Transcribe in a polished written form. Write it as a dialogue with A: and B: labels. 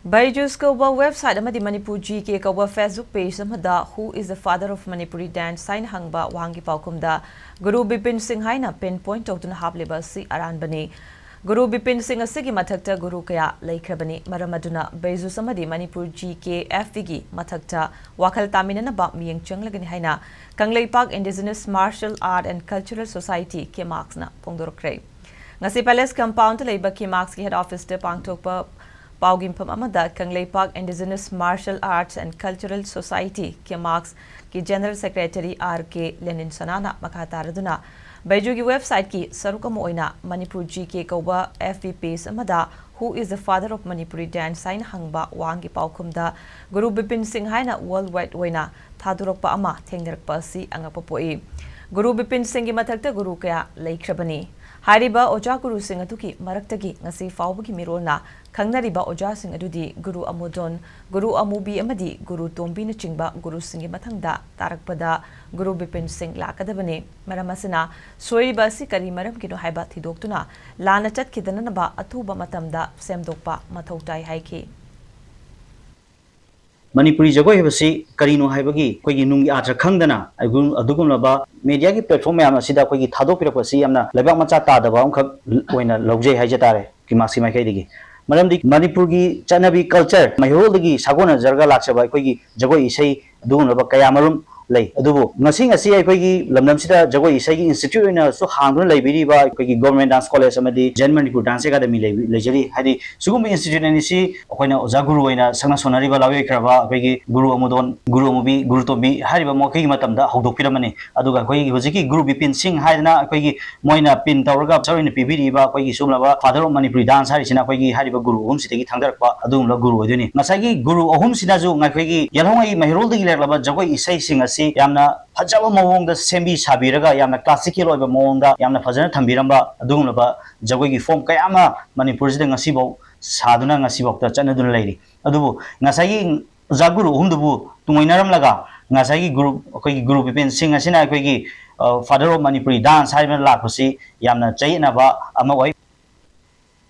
A: Byju's Koba website amadi Manipur GK Koba Facebook page amada Who is the father of Manipuri dance sign hangba wahangi paukumda Guru Bipin Singh haina pinpoint tawtuna hapleba si aranbani Guru Bipin Singh asigi mathakta Guru kaya laikhrabani maramaduna Byju's amadi Manipur GK FV mathakta wakhal taminana ba miyeng changlagani haina Kangleipak Indigenous Martial Art and Cultural Society ke marks na pongdorokre ngasi palace compound leiba ke marks ki head office te pangthokpa Paugim Amada Kangleipak Indigenous Martial Arts and Cultural Society ke marks ki General Secretary R.K. Lenin Sanana Makataraduna Byju ki website ki sarukam oina Manipur GK Koba FB page amada Who is the father of Manipuri dance sign hangba wangi paukumda Guru Bipin Singh haina worldwide oina thadurokpa ama thengnarakpa si angapapoi Guru Bipin Singh ki mathakta guru kaya laikhrabani Hariba Oja Guru Singh aduki maraktagi ngasi fawbagi mirolna Kangnariba Oja Singh adudi Guru Amudon, Guru Amubi amadi Guru Tombi na chingba Guru Singh mathangda tarakpada Guru Bipin Singh lakadabani maramasina soiriba si kari maram kino haiba thidoktuna lana chatkidana naba athuba matamda semdokpa mathautai haiki
B: Manipuri jagoi hebasi karino haibagi koigi nungi atra khangdana adugum laba media ki platform yamna sida koigi thadok pirapasi yamna lebak macha ta daba amkhak oina logjai haijatare ki masi mai kaidigi maramdi Manipur gi chanabi culture mahol digi sagona jarga lakchaba koigi jagoi isai adugum laba kayamarum lay adubu ngasing asi koigi lamnam sida jagoi isai gi institute oina so hangdun laibiri ba koigi government dance college amadi Jan Manipur dance academy lejari hadi sugum institute ani si koina oja guru oina sangna sonari ba lawe kraba koigi guru amudon guru amubi guru tombi hariba mokai matamda hodok piramani aduga koigi hojiki Guru Bipin Singh haidana koigi moina pin tawraga charoina pibiri ba koigi sumlaba father of Manipuri dance harisina koigi hariba guru ohum sitagi thangdarakpa adumla guru oduni ngasagi guru ohum sinaju ngakoigi yalhongai mahirol digi leklaba jagoi isai sing asi yamna fajaba mawongda sembi sabiraga yamna classical oiba mawongda yamna fajana thambiramba adumlaba jagoi gi form kayama Manipur sida ngasibo saduna ngasibokta chanaduna leiri adubu ngasagi Jaguru Hundubu Tumoinaram Laga Nasagi group okay group Bipin Singh asina koigi father of Manipuri dance haiban lakpasi yamna chainaba ama wai